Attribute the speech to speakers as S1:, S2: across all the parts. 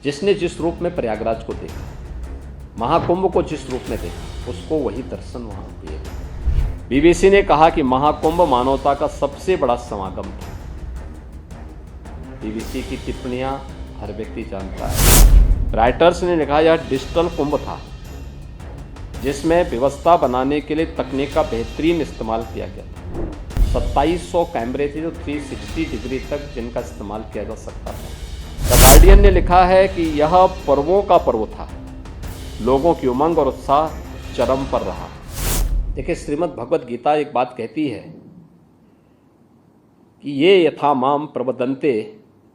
S1: जिसने जिस रूप में प्रयागराज को देखा, महाकुंभ को जिस रूप में देखा, उसको वही दर्शन वहां हुए। बीबीसी ने कहा कि महाकुंभ मानवता का सबसे बड़ा समागम था। बीबीसी की टिप्पणियां हर व्यक्ति जानता है। राइटर्स ने लिखा यह डिजिटल कुंभ था जिसमें व्यवस्था बनाने के लिए तकनीक का बेहतरीन इस्तेमाल किया गया था। 2700 कैमरे थे जो 360 डिग्री तक जिनका इस्तेमाल किया जा सकता था। द गार्डियन ने लिखा है कि यह पर्वों का पर्व था, लोगों की उमंग और उत्साह चरम पर रहा। देखिए, श्रीमद् भगवत गीता एक बात कहती है कि ये यथा माम प्रवदन्ते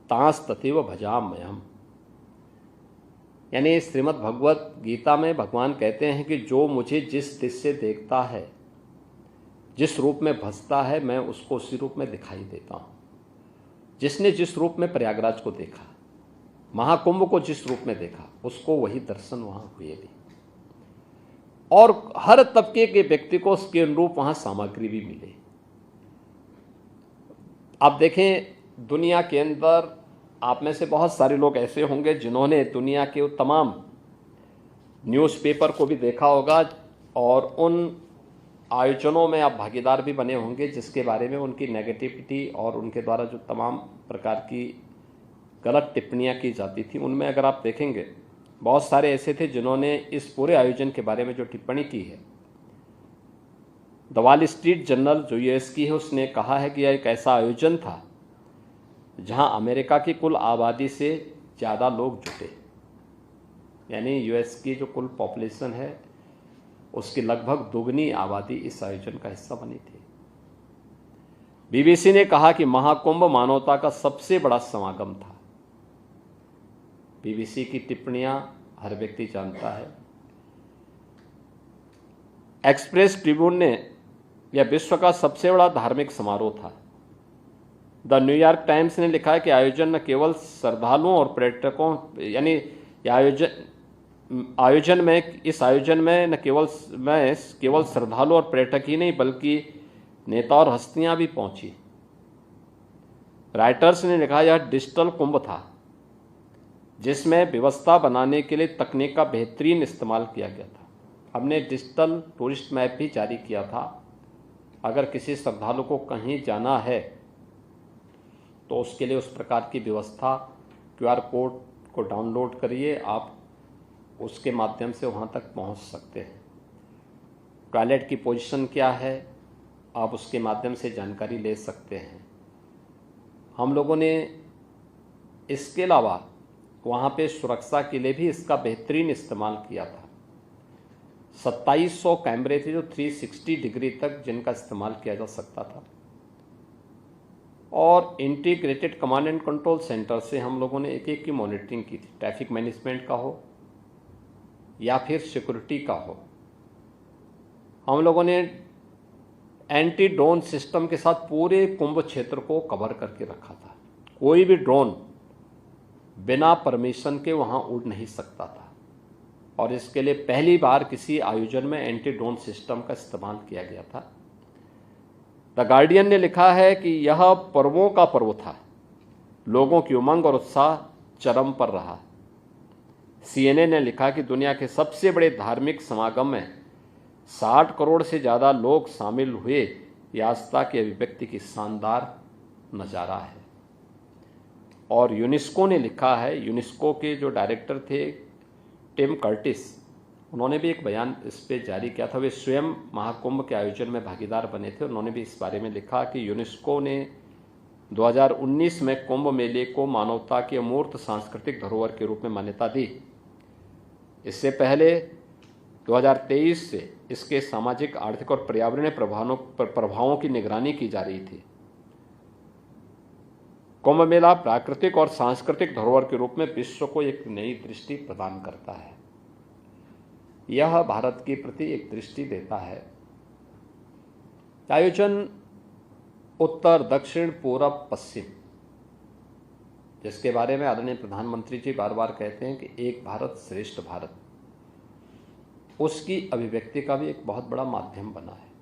S1: तांस तथैव भजाम्यहम्। यानी श्रीमद् भगवत गीता में भगवान कहते हैं कि जो मुझे जिस दृष्टि से देखता है, जिस रूप में भजता है, मैं उसको उसी रूप में दिखाई देता हूँ। जिसने जिस रूप में प्रयागराज को देखा, महाकुंभ को जिस रूप में देखा, उसको वही दर्शन वहां हुए भी। और हर तबके के व्यक्ति को उसके अनुरूप वहां सामग्री भी मिले। आप देखें, दुनिया के अंदर आप में से बहुत सारे लोग ऐसे होंगे जिन्होंने दुनिया के तमाम न्यूज़पेपर को भी देखा होगा और उन आयोजनों में आप भागीदार भी बने होंगे जिसके बारे में उनकी नेगेटिविटी और उनके द्वारा जो तमाम प्रकार की गलत टिप्पणियां की जाती थी, उनमें अगर आप देखेंगे बहुत सारे ऐसे थे जिन्होंने इस पूरे आयोजन के बारे में जो टिप्पणी की है। द वॉल स्ट्रीट जर्नल जो यूएस की है, उसने कहा है कि यह एक ऐसा आयोजन था जहां अमेरिका की कुल आबादी से ज़्यादा लोग जुटे। यानी यूएस की जो कुल पॉपुलेशन है उसकी लगभग दोगुनी आबादी इस आयोजन का हिस्सा बनी थी। बीबीसी ने कहा कि महाकुंभ मानवता का सबसे बड़ा समागम था। बीबीसी की टिप्पणियां हर व्यक्ति जानता है। एक्सप्रेस ट्रिब्यून ने यह विश्व का सबसे बड़ा धार्मिक समारोह था। द न्यूयॉर्क टाइम्स ने लिखा है कि आयोजन न केवल श्रद्धालुओं और पर्यटकों, यानी इस आयोजन में न केवल श्रद्धालु और पर्यटक ही नहीं बल्कि नेता और हस्तियां भी पहुंची। राइटर्स ने लिखा यह डिजिटल कुंभ था जिसमें व्यवस्था बनाने के लिए तकनीक का बेहतरीन इस्तेमाल किया गया था। हमने डिजिटल टूरिस्ट मैप भी जारी किया था। अगर किसी श्रद्धालु को कहीं जाना है तो उसके लिए उस प्रकार की व्यवस्था, क्यूआर कोड को डाउनलोड करिए, आप उसके माध्यम से वहाँ तक पहुँच सकते हैं। टॉयलेट की पोजीशन क्या है, आप उसके माध्यम से जानकारी ले सकते हैं। हम लोगों ने इसके अलावा वहाँ पे सुरक्षा के लिए भी इसका बेहतरीन इस्तेमाल किया था। 2700 कैमरे थे जो 360 डिग्री तक जिनका इस्तेमाल किया जा सकता था। और integrated command and control centre से हम लोगों ने एक एक की मॉनिटरिंग की थी। ट्रैफिक मैनेजमेंट का हो या फिर सिक्योरिटी का हो। हम लोगों ने एंटी ड्रोन सिस्टम के साथ पूरे कुंभ क्षेत्र को कवर करके रखा था। कोई भी ड्रोन बिना परमिशन के वहां उड़ नहीं सकता था और इसके लिए पहली बार किसी आयोजन में एंटी ड्रोन सिस्टम का इस्तेमाल किया गया था। द गार्डियन ने लिखा है कि यह पर्वों का पर्व था, लोगों की उमंग और उत्साह चरम पर रहा। सीएनए ने लिखा कि दुनिया के सबसे बड़े धार्मिक समागम में 60 करोड़ से ज़्यादा लोग शामिल हुए। यह आस्था की अभिव्यक्ति की शानदार नज़ारा है। और यूनेस्को ने लिखा है, यूनेस्को के जो डायरेक्टर थे टिम कर्टिस, उन्होंने भी एक बयान इस पर जारी किया था। वे स्वयं महाकुंभ के आयोजन में भागीदार बने थे। उन्होंने भी इस बारे में लिखा कि यूनेस्को ने 2019 में कुंभ मेले को मानवता की अमूर्त सांस्कृतिक धरोहर के रूप में मान्यता दी। इससे पहले 2023 से इसके सामाजिक, आर्थिक और पर्यावरणीय प्रभावों की निगरानी की जा रही थी। कुंभ मेला प्राकृतिक और सांस्कृतिक धरोहर के रूप में विश्व को एक नई दृष्टि प्रदान करता है। यह भारत के प्रति एक दृष्टि देता है। आयोजन उत्तर, दक्षिण, पूरब, पश्चिम, जिसके बारे में आदरणीय प्रधानमंत्री जी बार बार कहते हैं कि एक भारत श्रेष्ठ भारत, उसकी अभिव्यक्ति का भी एक बहुत बड़ा माध्यम बना है।